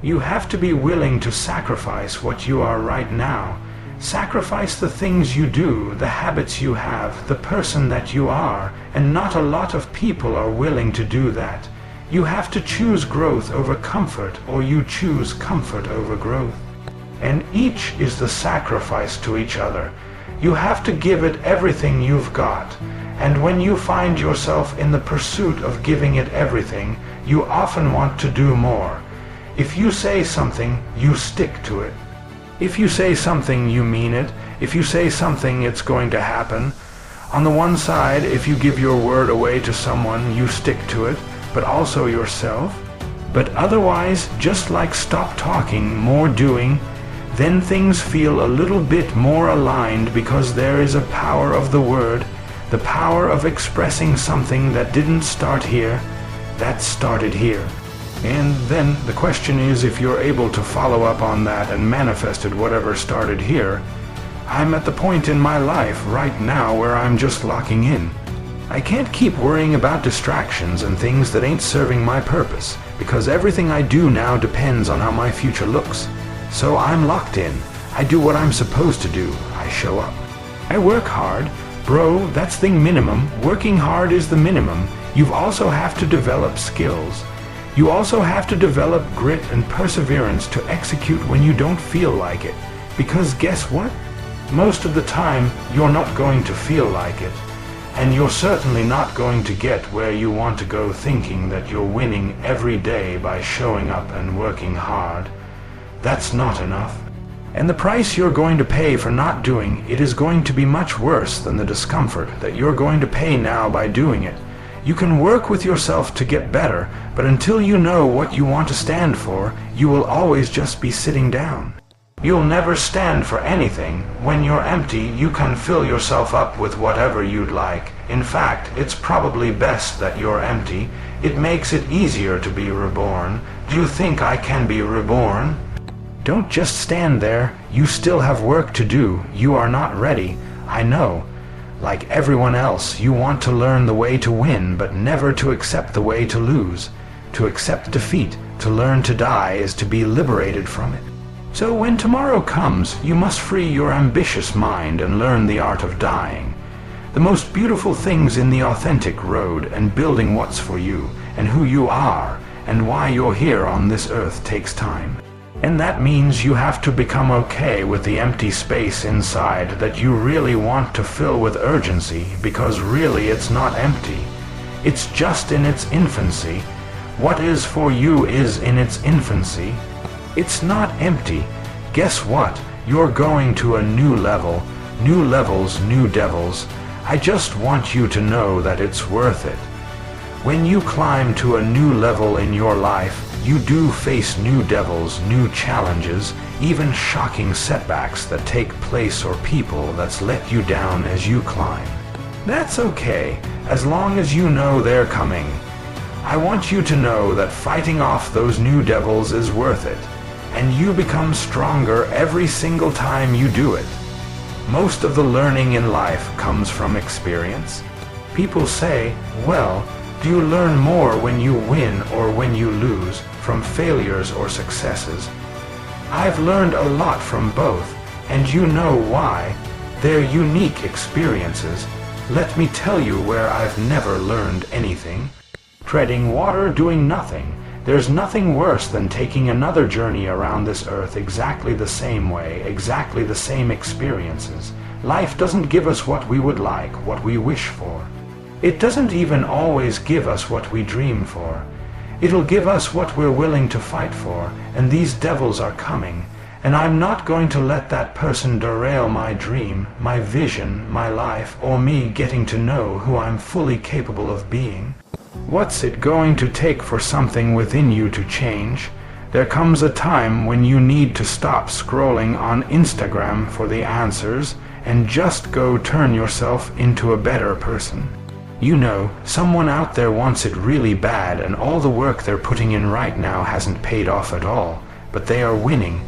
You have to be willing to sacrifice what you are right now. Sacrifice the things you do, the habits you have, the person that you are, and not a lot of people are willing to do that. You have to choose growth over comfort, or you choose comfort over growth. And each is the sacrifice to each other. You have to give it everything you've got. And when you find yourself in the pursuit of giving it everything, you often want to do more. If you say something, you stick to it. If you say something, you mean it. If you say something, it's going to happen. On the one side, if you give your word away to someone, you stick to it, but also yourself. But otherwise, just like stop talking, more doing, then things feel a little bit more aligned, because there is a power of the word, the power of expressing something that didn't start here, that started here. And then the question is, if you're able to follow up on that and manifested whatever started here. I'm at the point in my life right now where I'm just locking in. I can't keep worrying about distractions and things that ain't serving my purpose, because everything I do now depends on how my future looks. So I'm locked in. I do what I'm supposed to do. I show up. I work hard. Bro, that's the minimum. Working hard is the minimum. You also have to develop skills. You also have to develop grit and perseverance to execute when you don't feel like it. Because guess what? Most of the time, you're not going to feel like it. And you're certainly not going to get where you want to go thinking that you're winning every day by showing up and working hard. That's not enough. And the price you're going to pay for not doing it is going to be much worse than the discomfort that you're going to pay now by doing it. You can work with yourself to get better, but until you know what you want to stand for, you will always just be sitting down. You'll never stand for anything. When you're empty, you can fill yourself up with whatever you'd like. In fact, it's probably best that you're empty. It makes it easier to be reborn. Do you think I can be reborn? Don't just stand there. You still have work to do. You are not ready. I know. Like everyone else, you want to learn the way to win, but never to accept the way to lose. To accept defeat, to learn to die, is to be liberated from it. So when tomorrow comes, you must free your ambitious mind and learn the art of dying. The most beautiful things in the authentic road and building what's for you, and who you are, and why you're here on this earth takes time. And that means you have to become okay with the empty space inside that you really want to fill with urgency, because really it's not empty. It's just in its infancy. What is for you is in its infancy. It's not empty. Guess what? You're going to a new level. New levels, new devils. I just want you to know that it's worth it. When you climb to a new level in your life, you do face new devils, new challenges, even shocking setbacks that take place or people that's let you down as you climb. That's okay, as long as you know they're coming. I want you to know that fighting off those new devils is worth it, and you become stronger every single time you do it. Most of the learning in life comes from experience. People say, well, do you learn more when you win or when you lose, from failures or successes? I've learned a lot from both, and you know why. They're unique experiences. Let me tell you where I've never learned anything. Treading water, doing nothing. There's nothing worse than taking another journey around this earth exactly the same way, exactly the same experiences. Life doesn't give us what we would like, what we wish for. It doesn't even always give us what we dream for. It'll give us what we're willing to fight for, and these devils are coming, and I'm not going to let that person derail my dream, my vision, my life, or me getting to know who I'm fully capable of being. What's it going to take for something within you to change? There comes a time when you need to stop scrolling on Instagram for the answers and just go turn yourself into a better person. You know, someone out there wants it really bad, and all the work they're putting in right now hasn't paid off at all, but they are winning.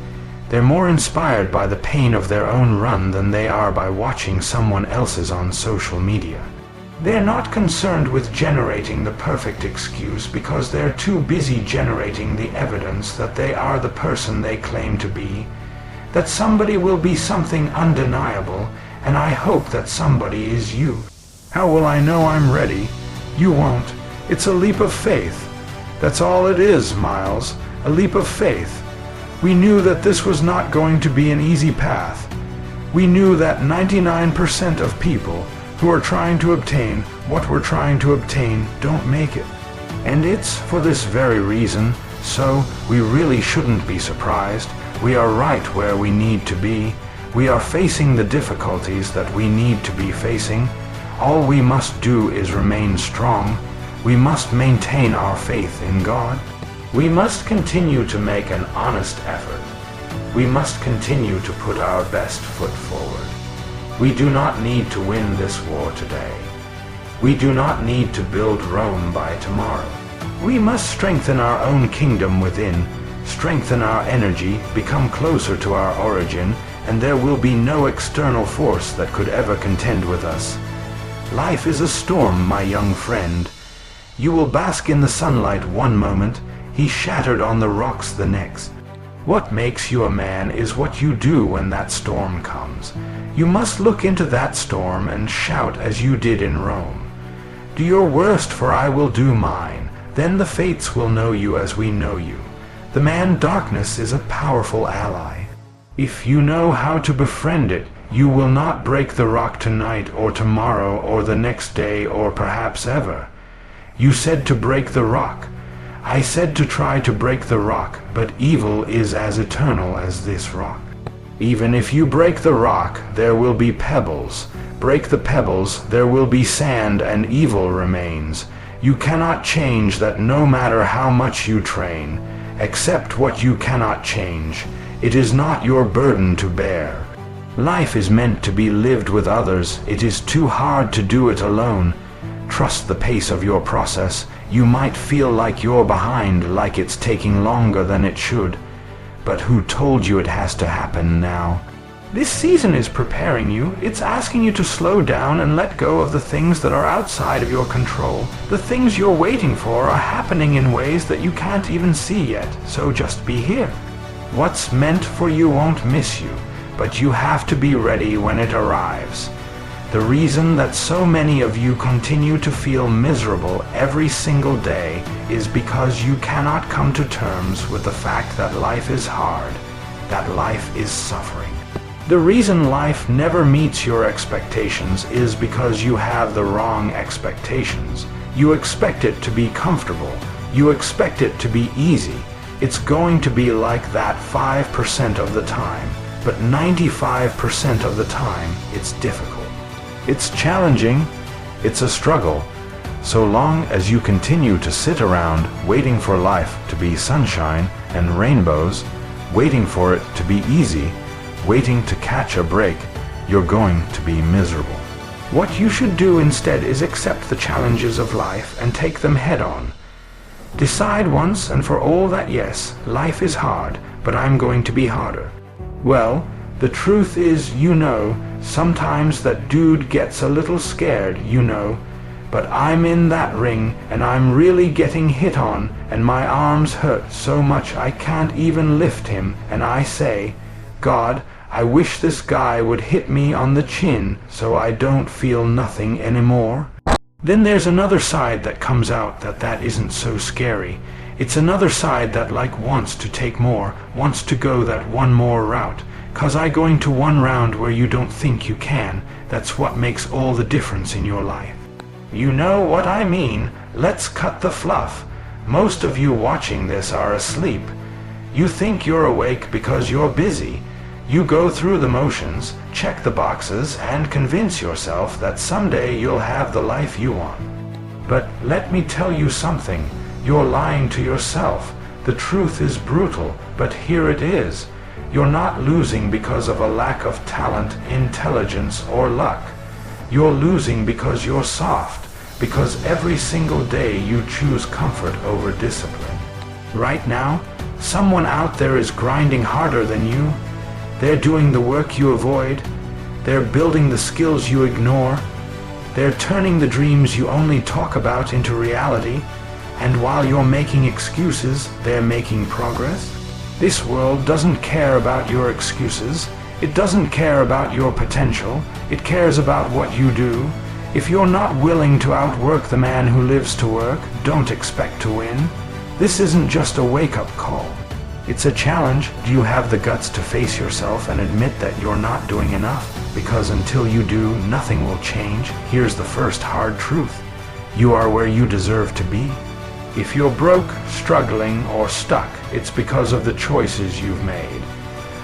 They're more inspired by the pain of their own run than they are by watching someone else's on social media. They're not concerned with generating the perfect excuse because they're too busy generating the evidence that they are the person they claim to be, that somebody will be something undeniable, and I hope that somebody is you. How will I know I'm ready? You won't. It's a leap of faith. That's all it is, Miles, a leap of faith. We knew that this was not going to be an easy path. We knew that 99% of people who are trying to obtain what we're trying to obtain don't make it. And it's for this very reason, so we really shouldn't be surprised. We are right where we need to be. We are facing the difficulties that we need to be facing. All we must do is remain strong. We must maintain our faith in God. We must continue to make an honest effort. We must continue to put our best foot forward. We do not need to win this war today. We do not need to build Rome by tomorrow. We must strengthen our own kingdom within, strengthen our energy, become closer to our origin, and there will be no external force that could ever contend with us. Life is a storm, my young friend. You will bask in the sunlight one moment, he shattered on the rocks the next. What makes you a man is what you do when that storm comes. You must look into that storm and shout as you did in Rome. Do your worst, for I will do mine. Then the fates will know you as we know you. The man darkness is a powerful ally. If you know how to befriend it, you will not break the rock tonight or tomorrow or the next day or perhaps ever. You said to break the rock. I said to try to break the rock, but evil is as eternal as this rock. Even if you break the rock, there will be pebbles. Break the pebbles, there will be sand, and evil remains. You cannot change that no matter how much you train. Accept what you cannot change. It is not your burden to bear. Life is meant to be lived with others. It is too hard to do it alone. Trust the pace of your process. You might feel like you're behind, like it's taking longer than it should. But who told you it has to happen now? This season is preparing you. It's asking you to slow down and let go of the things that are outside of your control. The things you're waiting for are happening in ways that you can't even see yet, so just be here. What's meant for you won't miss you, but you have to be ready when it arrives. The reason that so many of you continue to feel miserable every single day is because you cannot come to terms with the fact that life is hard, that life is suffering. The reason life never meets your expectations is because you have the wrong expectations. You expect it to be comfortable. You expect it to be easy. It's going to be like that 5% of the time, but 95% of the time it's difficult. It's challenging, it's a struggle. So long as you continue to sit around waiting for life to be sunshine and rainbows, waiting for it to be easy, waiting to catch a break, you're going to be miserable. What you should do instead is accept the challenges of life and take them head on. Decide once and for all that yes, life is hard, but I'm going to be harder. Well, the truth is, sometimes that dude gets a little scared, but I'm in that ring and I'm really getting hit on and my arms hurt so much I can't even lift him, and I say, God, I wish this guy would hit me on the chin so I don't feel nothing anymore. Then there's another side that comes out that isn't so scary. It's another side that wants to take more, wants to go that one more route. 'Cause I going to one round where you don't think you can, that's what makes all the difference in your life. You know what I mean. Let's cut the fluff. Most of you watching this are asleep. You think you're awake because you're busy. You go through the motions, check the boxes, and convince yourself that someday you'll have the life you want. But let me tell you something. You're lying to yourself. The truth is brutal, but here it is. You're not losing because of a lack of talent, intelligence, or luck. You're losing because you're soft, because every single day you choose comfort over discipline. Right now, someone out there is grinding harder than you. They're doing the work you avoid. They're building the skills you ignore. They're turning the dreams you only talk about into reality, and while you're making excuses, they're making progress. This world doesn't care about your excuses. It doesn't care about your potential. It cares about what you do. If you're not willing to outwork the man who lives to work, don't expect to win. This isn't just a wake-up call. It's a challenge. Do you have the guts to face yourself and admit that you're not doing enough? Because until you do, nothing will change. Here's the first hard truth. You are where you deserve to be. If you're broke, struggling, or stuck, it's because of the choices you've made.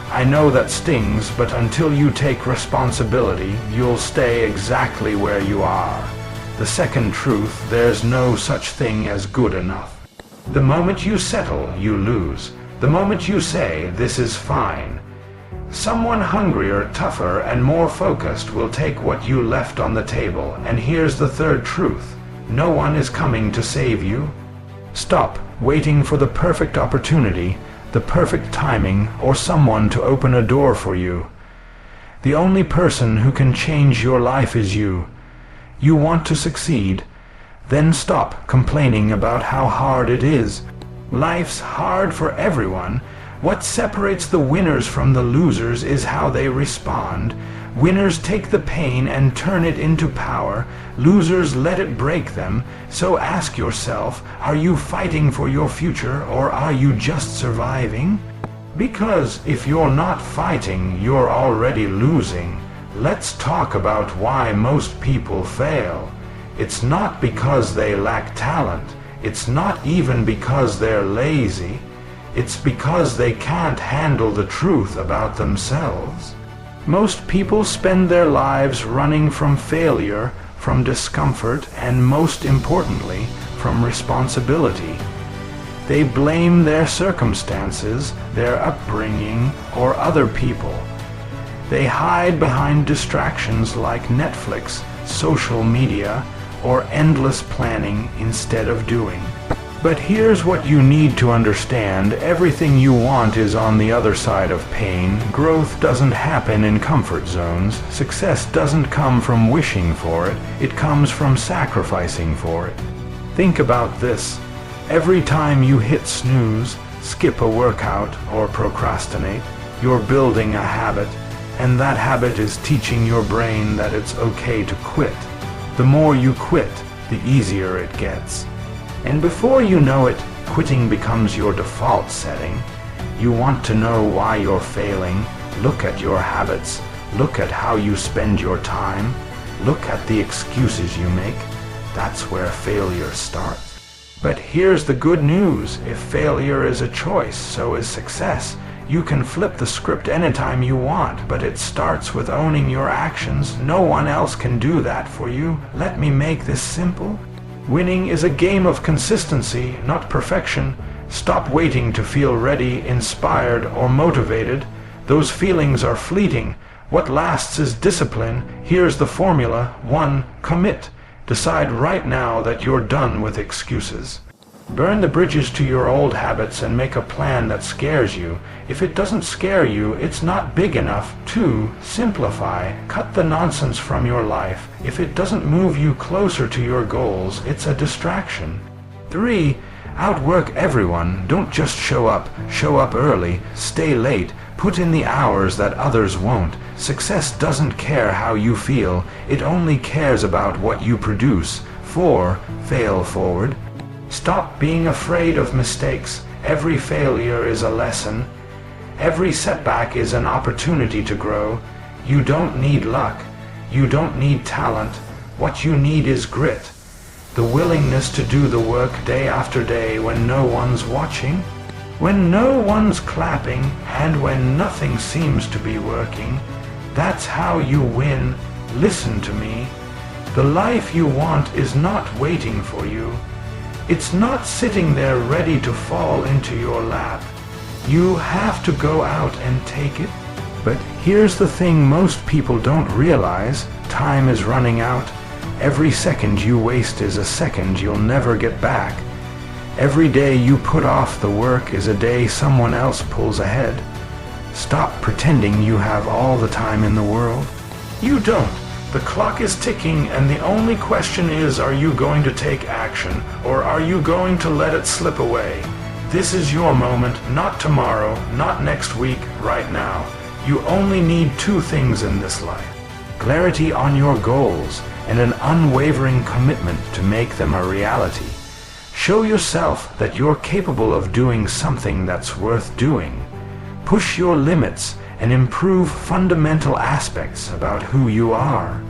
I know that stings, but until you take responsibility, you'll stay exactly where you are. The second truth, there's no such thing as good enough. The moment you settle, you lose. The moment you say, this is fine, someone hungrier, tougher, and more focused will take what you left on the table. And here's the third truth. No one is coming to save you. Stop waiting for the perfect opportunity, the perfect timing, or someone to open a door for you. The only person who can change your life is you. You want to succeed? Then stop complaining about how hard it is. Life's hard for everyone. What separates the winners from the losers is how they respond. Winners take the pain and turn it into power. Losers let it break them. So ask yourself, are you fighting for your future, or are you just surviving? Because if you're not fighting, you're already losing. Let's talk about why most people fail. It's not because they lack talent. It's not even because they're lazy. It's because they can't handle the truth about themselves. Most people spend their lives running from failure, from discomfort, and most importantly, from responsibility. They blame their circumstances, their upbringing, or other people. They hide behind distractions like Netflix, social media, or endless planning instead of doing. But here's what you need to understand. Everything you want is on the other side of pain. Growth doesn't happen in comfort zones. Success doesn't come from wishing for it. It comes from sacrificing for it. Think about this. Every time you hit snooze, skip a workout, or procrastinate, you're building a habit, and that habit is teaching your brain that it's okay to quit. The more you quit, the easier it gets. And before you know it, quitting becomes your default setting. You want to know why you're failing? Look at your habits. Look at how you spend your time. Look at the excuses you make. That's where failure starts. But here's the good news. If failure is a choice, so is success. You can flip the script anytime you want, but it starts with owning your actions. No one else can do that for you. Let me make this simple. Winning is a game of consistency, not perfection. Stop waiting to feel ready, inspired, or motivated. Those feelings are fleeting. What lasts is discipline. Here's the formula. 1. Commit. Decide right now that you're done with excuses. Burn the bridges to your old habits and make a plan that scares you. If it doesn't scare you, it's not big enough. 2. Simplify. Cut the nonsense from your life. If it doesn't move you closer to your goals, it's a distraction. 3. Outwork everyone. Don't just show up. Show up early. Stay late. Put in the hours that others won't. Success doesn't care how you feel. It only cares about what you produce. 4. Fail forward. Stop being afraid of mistakes. Every failure is a lesson. Every setback is an opportunity to grow. You don't need luck. You don't need talent. What you need is grit. The willingness to do the work day after day when no one's watching, when no one's clapping, and when nothing seems to be working. That's how you win. Listen to me. The life you want is not waiting for you. It's not sitting there ready to fall into your lap. You have to go out and take it. But here's the thing most people don't realize. Time is running out. Every second you waste is a second you'll never get back. Every day you put off the work is a day someone else pulls ahead. Stop pretending you have all the time in the world. You don't. The clock is ticking, and the only question is, are you going to take action, or are you going to let it slip away? This is your moment, not tomorrow, not next week, right now. You only need two things in this life: clarity on your goals and an unwavering commitment to make them a reality. Show yourself that you're capable of doing something that's worth doing. Push your limits and improve fundamental aspects about who you are.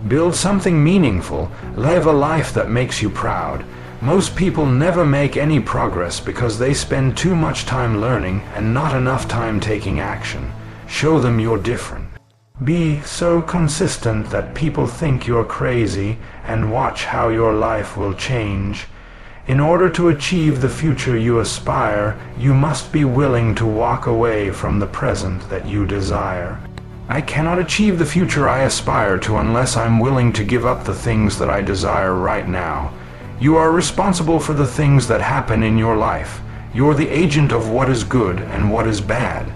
Build something meaningful, live a life that makes you proud. Most people never make any progress because they spend too much time learning and not enough time taking action. Show them you're different. Be so consistent that people think you're crazy, and watch how your life will change. In order to achieve the future you aspire, you must be willing to walk away from the present that you desire. I cannot achieve the future I aspire to unless I'm willing to give up the things that I desire right now. You are responsible for the things that happen in your life. You're the agent of what is good and what is bad.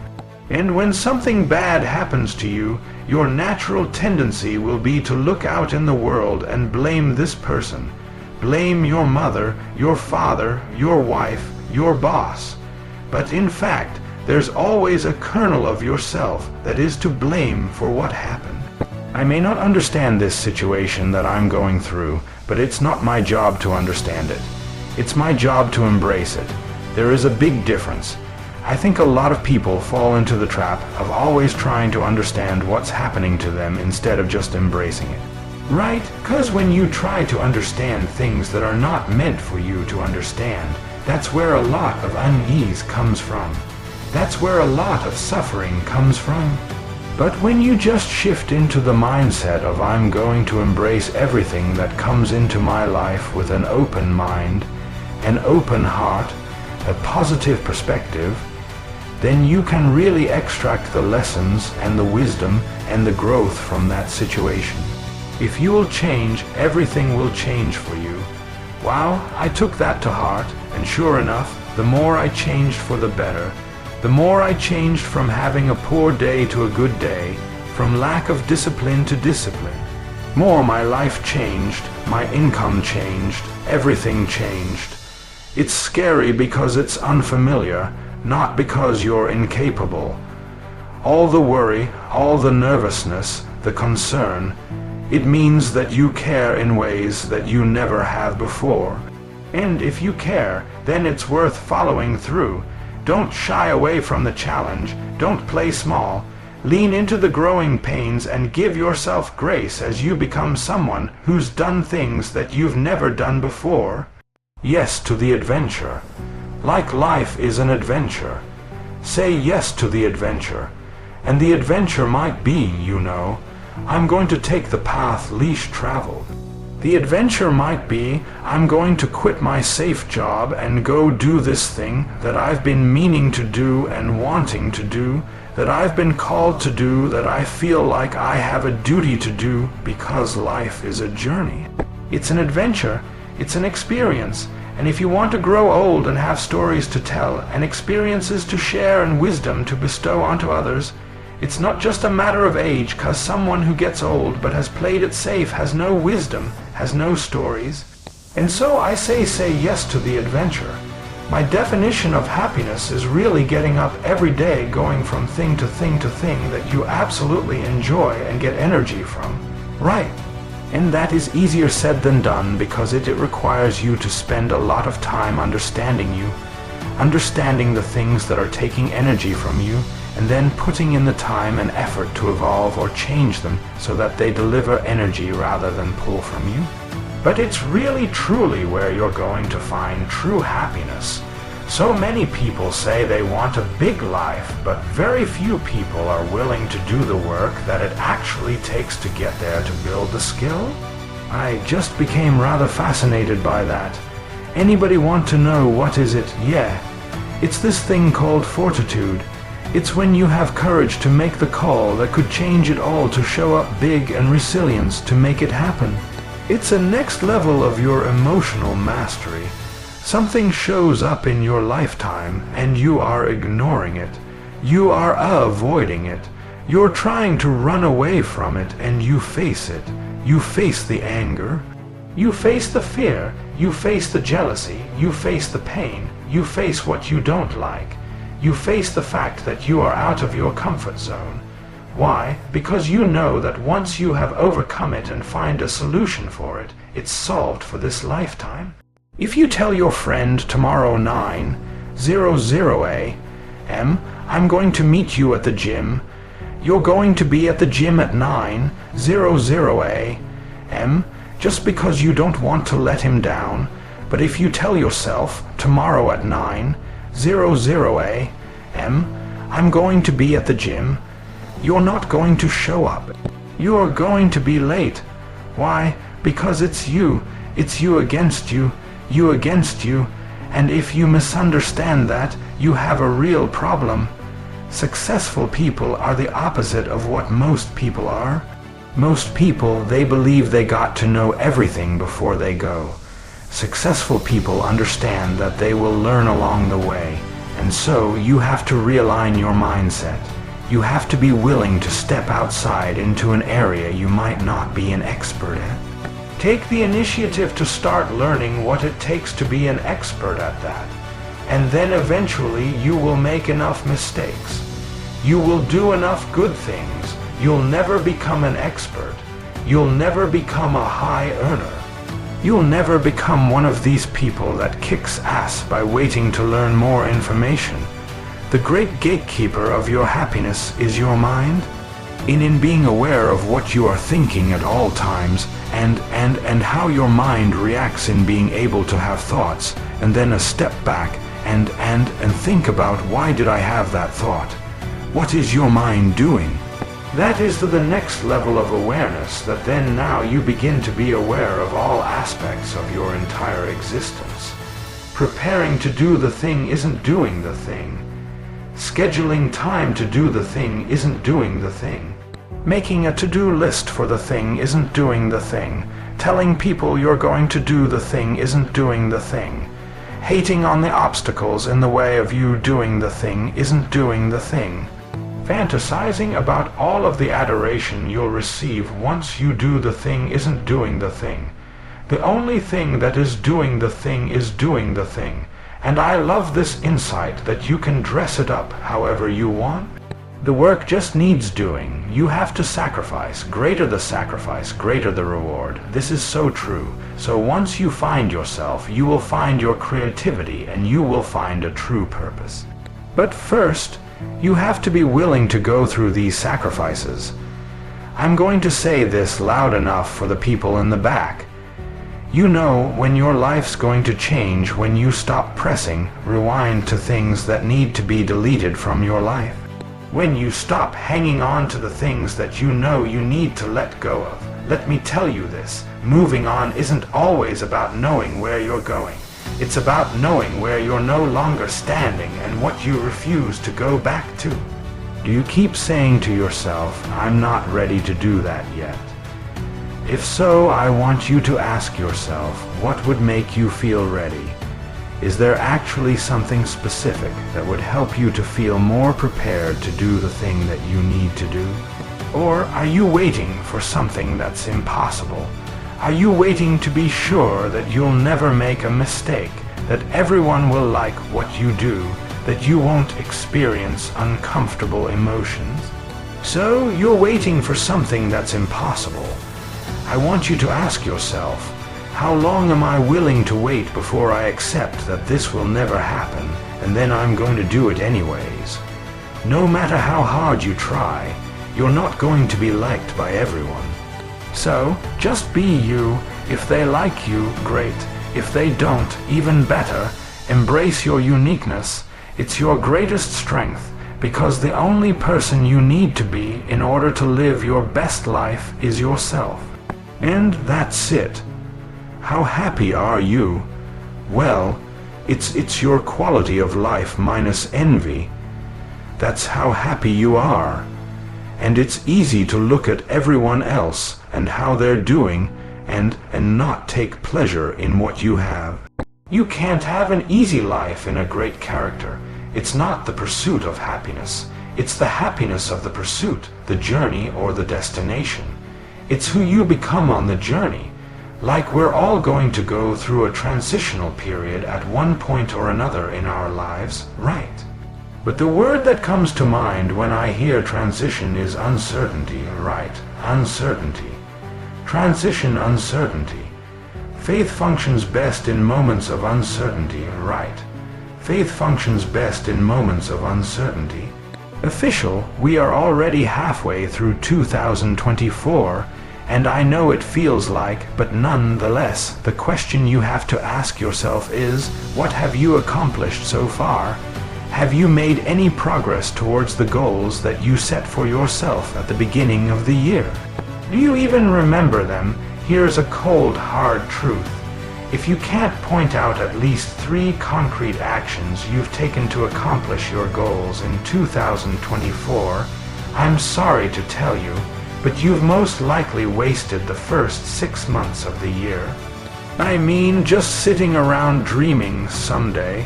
And when something bad happens to you, your natural tendency will be to look out in the world and blame this person. Blame your mother, your father, your wife, your boss. But in fact, there's always a kernel of yourself that is to blame for what happened. I may not understand this situation that I'm going through, but it's not my job to understand it. It's my job to embrace it. There is a big difference. I think a lot of people fall into the trap of always trying to understand what's happening to them instead of just embracing it. Right? Because when you try to understand things that are not meant for you to understand, that's where a lot of unease comes from. That's where a lot of suffering comes from. But when you just shift into the mindset of I'm going to embrace everything that comes into my life with an open mind, an open heart, a positive perspective, then you can really extract the lessons and the wisdom and the growth from that situation. If you will change, everything will change for you. Wow, I took that to heart, and sure enough, the more I changed for the better, the more I changed from having a poor day to a good day, from lack of discipline to discipline. More my life changed, my income changed, everything changed. It's scary because it's unfamiliar, not because you're incapable. All the worry, all the nervousness, the concern, it means that you care in ways that you never have before. And if you care, then it's worth following through. Don't shy away from the challenge. Don't play small. Lean into the growing pains and give yourself grace as you become someone who's done things that you've never done before. Yes to the adventure. Like life is an adventure. Say yes to the adventure. And the adventure might be, you know, I'm going to take the path least traveled. The adventure might be, I'm going to quit my safe job and go do this thing that I've been meaning to do and wanting to do, that I've been called to do, that I feel like I have a duty to do because life is a journey. It's an adventure, it's an experience, and if you want to grow old and have stories to tell and experiences to share and wisdom to bestow onto others, it's not just a matter of age, cause someone who gets old but has played it safe has no wisdom, has no stories. And so I say yes to the adventure. My definition of happiness is really getting up every day, going from thing to thing to thing that you absolutely enjoy and get energy from. Right. And that is easier said than done because it requires you to spend a lot of time understanding you, understanding the things that are taking energy from you, and then putting in the time and effort to evolve or change them so that they deliver energy rather than pull from you. But it's really truly where you're going to find true happiness. So many people say they want a big life, but very few people are willing to do the work that it actually takes to get there, to build the skill. I just became rather fascinated by that. Anybody want to know what is it? Yeah, it's this thing called fortitude. It's when you have courage to make the call that could change it all, to show up big, and resilience to make it happen. It's a next level of your emotional mastery. Something shows up in your lifetime and you are ignoring it. You are avoiding it. You're trying to run away from it, and you face it. You face the anger. You face the fear. You face the jealousy. You face the pain. You face what you don't like. You face the fact that you are out of your comfort zone. Why? Because you know that once you have overcome it and find a solution for it, it's solved for this lifetime. If you tell your friend tomorrow 9:00 a.m., I'm going to meet you at the gym, you're going to be at the gym at 9:00 a.m. just because you don't want to let him down. But if you tell yourself tomorrow at 9:00 a.m., I'm going to be at the gym, you're not going to show up. You're going to be late. Why? Because it's you against you, you against you, and if you misunderstand that, you have a real problem. Successful people are the opposite of what most people are. Most people, they believe they got to know everything before they go. Successful people understand that they will learn along the way, and so you have to realign your mindset. You have to be willing to step outside into an area you might not be an expert at. Take the initiative to start learning what it takes to be an expert at that. And then eventually you will make enough mistakes. You will do enough good things. You'll never become an expert. You'll never become a high earner. You'll never become one of these people that kicks ass by waiting to learn more information. The great gatekeeper of your happiness is your mind. In being aware of what you are thinking at all times, and how your mind reacts in being able to have thoughts, and then a step back and think about, why did I have that thought? What is your mind doing? That is to the next level of awareness, that then now you begin to be aware of all aspects of your entire existence. Preparing to do the thing isn't doing the thing. Scheduling time to do the thing isn't doing the thing. Making a to-do list for the thing isn't doing the thing. Telling people you're going to do the thing isn't doing the thing. Hating on the obstacles in the way of you doing the thing isn't doing the thing. Fantasizing about all of the adoration you'll receive once you do the thing isn't doing the thing. The only thing that is doing the thing is doing the thing. And I love this insight that you can dress it up however you want. The work just needs doing. You have to sacrifice. Greater the sacrifice, greater the reward. This is so true. So once you find yourself, you will find your creativity, and you will find a true purpose. But first, you have to be willing to go through these sacrifices. I'm going to say this loud enough for the people in the back. You know when your life's going to change when you stop pressing rewind to things that need to be deleted from your life. When you stop hanging on to the things that you know you need to let go of. Let me tell you this, moving on isn't always about knowing where you're going. It's about knowing where you're no longer standing and what you refuse to go back to. Do you keep saying to yourself, I'm not ready to do that yet? If so, I want you to ask yourself, what would make you feel ready? Is there actually something specific that would help you to feel more prepared to do the thing that you need to do? Or are you waiting for something that's impossible? Are you waiting to be sure that you'll never make a mistake, that everyone will like what you do, that you won't experience uncomfortable emotions? So you're waiting for something that's impossible. I want you to ask yourself, how long am I willing to wait before I accept that this will never happen, and then I'm going to do it anyways? No matter how hard you try, you're not going to be liked by everyone. So, just be you. If they like you, great. If they don't, even better. Embrace your uniqueness. It's your greatest strength, because the only person you need to be in order to live your best life is yourself. And that's it. How happy are you? Well, it's your quality of life minus envy. That's how happy you are. And it's easy to look at everyone else and how they're doing and not take pleasure in what you have. You can't have an easy life in a great character. It's not the pursuit of happiness. It's the happiness of the pursuit, the journey, or the destination. It's who you become on the journey. Like we're all going to go through a transitional period at one point or another in our lives, right? But the word that comes to mind when I hear transition is uncertainty, right? Uncertainty. Transition, uncertainty. Faith functions best in moments of uncertainty, right? Faith functions best in moments of uncertainty. Official, we are already halfway through 2024, and I know it feels like, but nonetheless, the question you have to ask yourself is, what have you accomplished so far? Have you made any progress towards the goals that you set for yourself at the beginning of the year? Do you even remember them? Here's a cold, hard truth. If you can't point out at least 3 concrete actions you've taken to accomplish your goals in 2024, I'm sorry to tell you, but you've most likely wasted the first 6 months of the year. I mean, just sitting around dreaming someday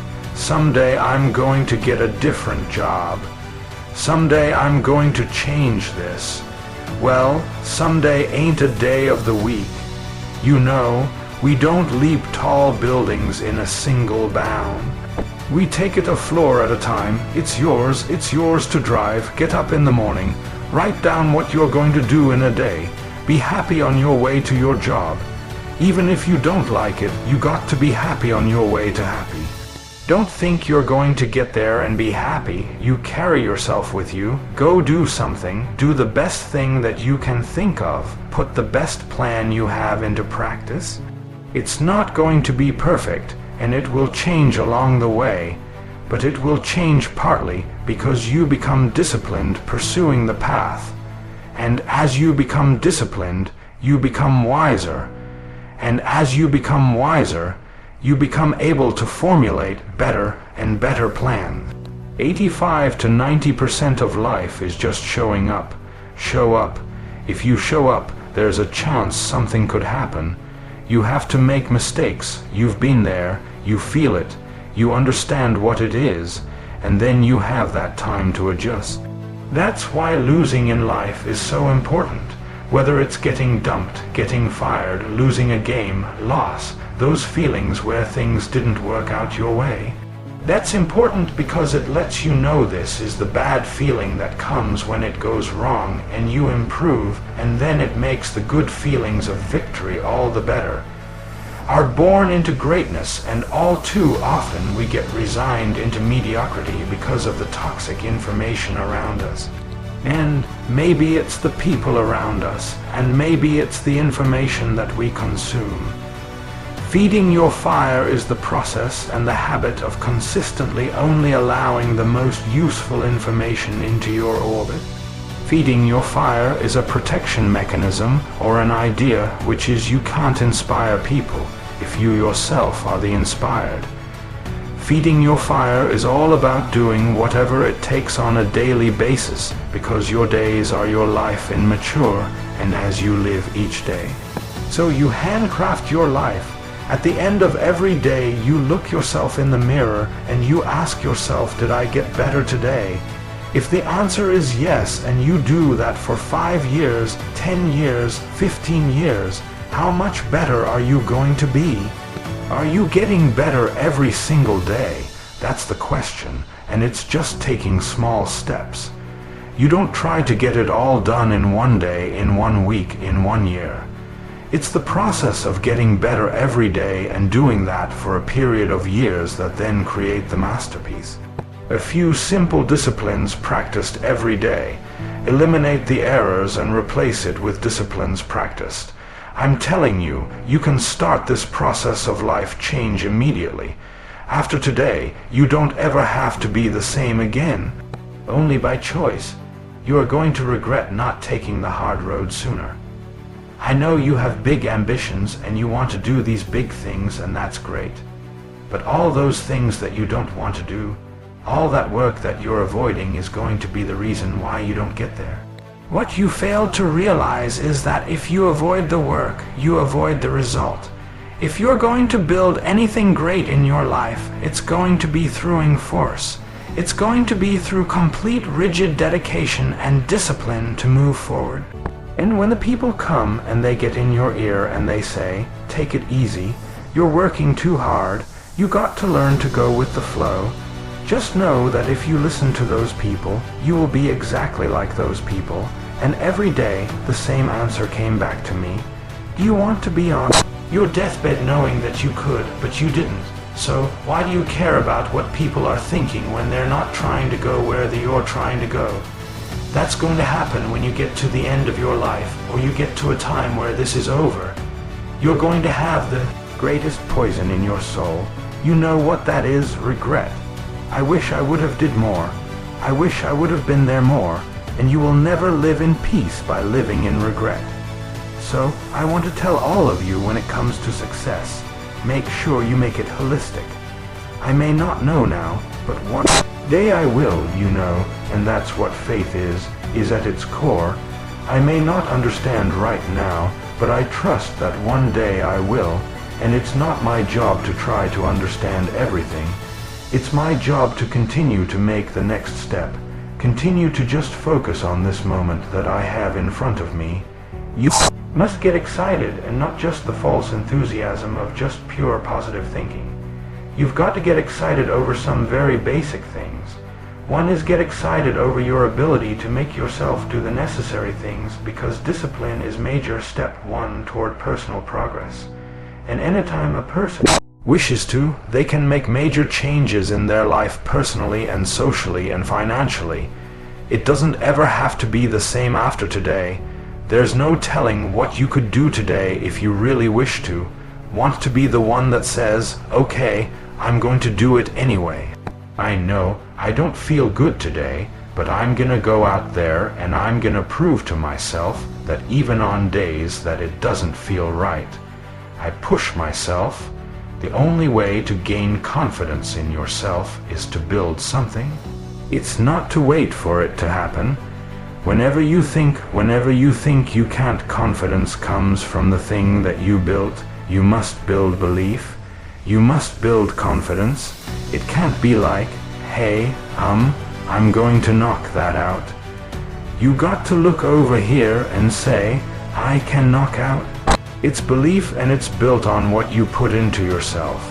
I'm going to get a different job. Someday I'm going to change this. Well, someday ain't a day of the week. You know, we don't leap tall buildings in a single bound. We take it a floor at a time. It's yours to drive. Get up in the morning. Write down what you're going to do in a day. Be happy on your way to your job. Even if you don't like it, you got to be happy on your way to happy. Don't think you're going to get there and be happy. You carry yourself with you. Go do something. Do the best thing that you can think of. Put the best plan you have into practice. It's not going to be perfect, and it will change along the way, but it will change partly because you become disciplined pursuing the path. And as you become disciplined, you become wiser. And as you become wiser, you become able to formulate better and better plans. 85 to 90% of life is just showing up. Show up. If you show up, there's a chance something could happen. You have to make mistakes. You've been there. You feel it. You understand what it is. And then you have that time to adjust. That's why losing in life is so important. Whether it's getting dumped, getting fired, losing a game, loss, those feelings where things didn't work out your way. That's important because it lets you know this is the bad feeling that comes when it goes wrong and you improve, and then it makes the good feelings of victory all the better. Are born into greatness, and all too often we get resigned into mediocrity because of the toxic information around us. And maybe it's the people around us, and maybe it's the information that we consume. Feeding your fire is the process and the habit of consistently only allowing the most useful information into your orbit. Feeding your fire is a protection mechanism or an idea, which is you can't inspire people if you yourself are the inspired. Feeding your fire is all about doing whatever it takes on a daily basis, because your days are your life in mature and as you live each day. So you handcraft your life. At the end of every day, you look yourself in the mirror and you ask yourself, did I get better today? If the answer is yes, and you do that for 5 years, 10 years, 15 years, how much better are you going to be? Are you getting better every single day? That's the question, and it's just taking small steps. You don't try to get it all done in 1 day, in 1 week, in 1 year. It's the process of getting better every day and doing that for a period of years that then create the masterpiece. A few simple disciplines practiced every day. Eliminate the errors and replace it with disciplines practiced. I'm telling you, you can start this process of life change immediately. After today, you don't ever have to be the same again. Only by choice. You are going to regret not taking the hard road sooner. I know you have big ambitions and you want to do these big things, and that's great. But all those things that you don't want to do, all that work that you're avoiding is going to be the reason why you don't get there. What you fail to realize is that if you avoid the work, you avoid the result. If you're going to build anything great in your life, it's going to be through force. It's going to be through complete rigid dedication and discipline to move forward. And when the people come and they get in your ear and they say, take it easy, you're working too hard, you got to learn to go with the flow, just know that if you listen to those people, you will be exactly like those people. And every day, the same answer came back to me. Do you want to be on your deathbed knowing that you could, but you didn't? So why do you care about what people are thinking when they're not trying to go where you're trying to go? That's going to happen when you get to the end of your life, or you get to a time where this is over. You're going to have the greatest poison in your soul. You know what that is? Regret. I wish I would have did more. I wish I would have been there more. And you will never live in peace by living in regret. So I want to tell all of you, when it comes to success, make sure you make it holistic. I may not know now, but one day I will, you know, and that's what faith is at its core. I may not understand right now, but I trust that one day I will, and it's not my job to try to understand everything. It's my job to continue to make the next step, continue to just focus on this moment that I have in front of me. You must get excited, and not just the false enthusiasm of just pure positive thinking. You've got to get excited over some very basic things. One is get excited over your ability to make yourself do the necessary things, because discipline is major step one toward personal progress. And anytime a person wishes to, they can make major changes in their life personally and socially and financially. It doesn't ever have to be the same after today. There's no telling what you could do today if you really wish to. Want to be the one that says, okay, I'm going to do it anyway. I know I don't feel good today, but I'm gonna go out there and I'm gonna prove to myself that even on days that it doesn't feel right, I push myself. The only way to gain confidence in yourself is to build something. It's not to wait for it to happen. Whenever you think you can't, confidence comes from the thing that you built. You must build belief. You must build confidence. It can't be like, hey, I'm going to knock that out. You got to look over here and say, I can knock out. It's belief, and it's built on what you put into yourself.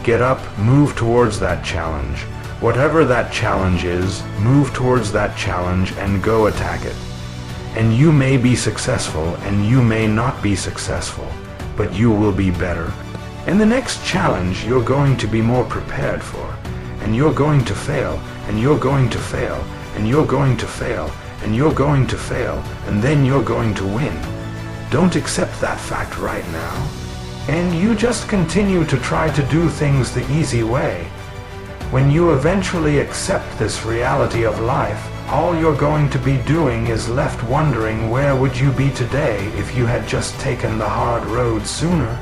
Get up, move towards that challenge. Whatever that challenge is, move towards that challenge and go attack it. And you may be successful and you may not be successful, but you will be better. And the next challenge you're going to be more prepared for. And you're going to fail, and you're going to fail, and you're going to fail, and you're going to fail, and then you're going to win. Don't accept that fact right now. And you just continue to try to do things the easy way. When you eventually accept this reality of life, all you're going to be doing is left wondering, where would you be today if you had just taken the hard road sooner?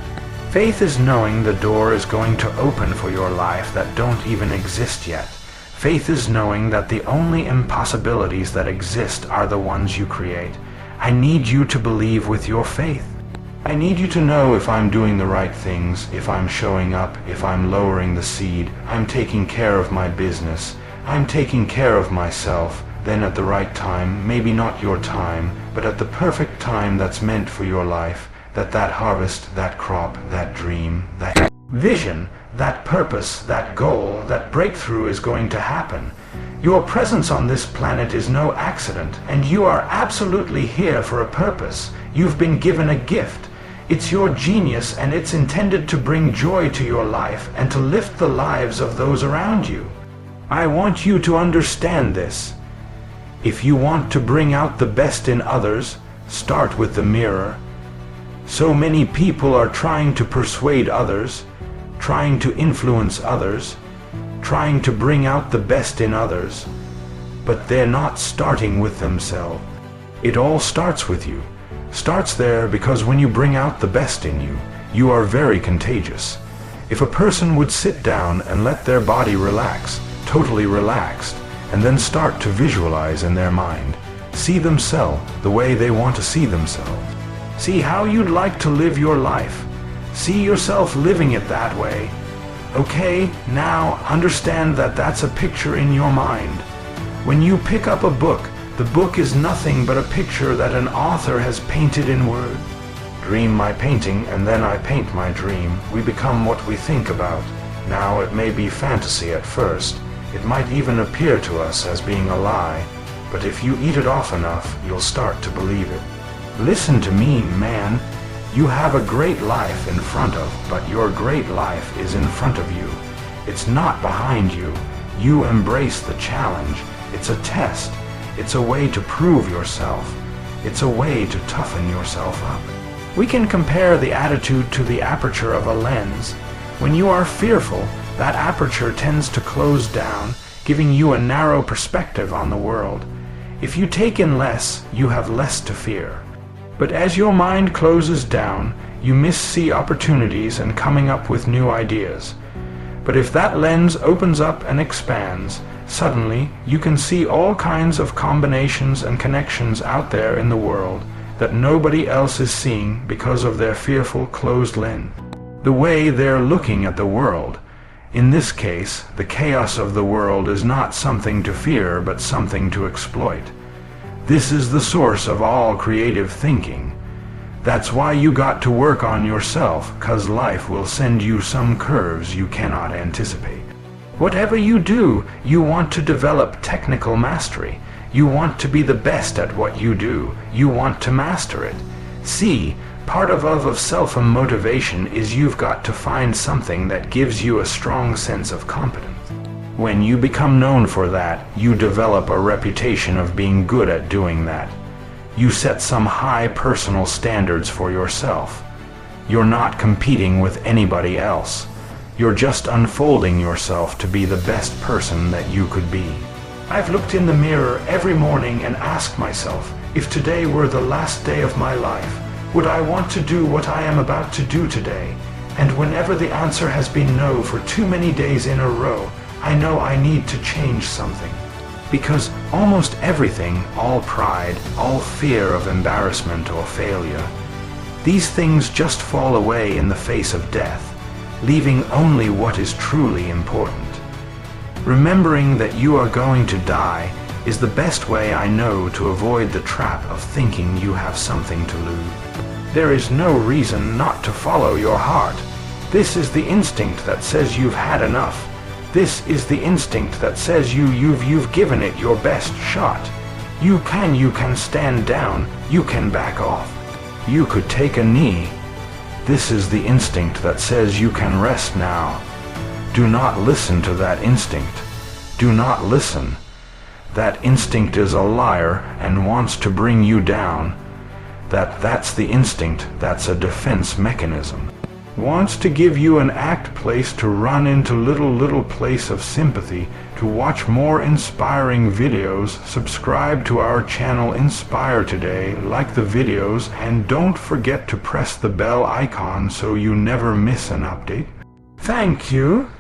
Faith is knowing the door is going to open for your life that don't even exist yet. Faith is knowing that the only impossibilities that exist are the ones you create. I need you to believe with your faith. I need you to know if I'm doing the right things, if I'm showing up, if I'm lowering the seed, I'm taking care of my business, I'm taking care of myself. Then at the right time, maybe not your time, but at the perfect time that's meant for your life, that harvest, that crop, that dream, that vision, that purpose, that goal, that breakthrough is going to happen. Your presence on this planet is no accident, and you are absolutely here for a purpose. You've been given a gift. It's your genius, and it's intended to bring joy to your life and to lift the lives of those around you. I want you to understand this. If you want to bring out the best in others, start with the mirror. So many people are trying to persuade others, trying to influence others, trying to bring out the best in others, but they're not starting with themselves. It all starts with you. Starts there, because when you bring out the best in you, you are very contagious. If a person would sit down and let their body relax, totally relaxed, and then start to visualize in their mind, see themselves the way they want to see themselves, see how you'd like to live your life, see yourself living it that way, Okay, now understand that that's a picture in your mind. When you pick up a book, the book is nothing but a picture that an author has painted in words. Dream my painting, and then I paint my dream. We become what we think about. Now it may be fantasy at first. It might even appear to us as being a lie. But if you eat it off enough, you'll start to believe it. Listen to me, man. You have a great life in front of, but your great life is in front of you. It's not behind you. You embrace the challenge. It's a test. It's a way to prove yourself. It's a way to toughen yourself up. We can compare the attitude to the aperture of a lens. When you are fearful, that aperture tends to close down, giving you a narrow perspective on the world. If you take in less, you have less to fear. But as your mind closes down, you see opportunities and coming up with new ideas. But if that lens opens up and expands, suddenly you can see all kinds of combinations and connections out there in the world that nobody else is seeing because of their fearful closed lens. The way they're looking at the world. In this case, the chaos of the world is not something to fear, but something to exploit. This is the source of all creative thinking. That's why you got to work on yourself, 'cause life will send you some curves you cannot anticipate. Whatever you do, you want to develop technical mastery. You want to be the best at what you do. You want to master it. See, part of self-motivation is you've got to find something that gives you a strong sense of competence. When you become known for that, you develop a reputation of being good at doing that. You set some high personal standards for yourself. You're not competing with anybody else. You're just unfolding yourself to be the best person that you could be. I've looked in the mirror every morning and asked myself, if today were the last day of my life, would I want to do what I am about to do today? And whenever the answer has been no for too many days in a row, I know I need to change something. Because almost everything, all pride, all fear of embarrassment or failure, these things just fall away in the face of death, leaving only what is truly important. Remembering that you are going to die is the best way I know to avoid the trap of thinking you have something to lose. There is no reason not to follow your heart. This is the instinct that says you've had enough. This is the instinct that says you've given it your best shot. You can stand down, you can back off. You could take a knee. This is the instinct that says you can rest now. Do not listen to that instinct. Do not listen. That instinct is a liar and wants to bring you down. That's the instinct, that's a defense mechanism. Wants to give you an act place to run into little place of sympathy. To watch more inspiring videos, subscribe to our channel Inspire Today, like the videos, and don't forget to press the bell icon so you never miss an update. Thank you.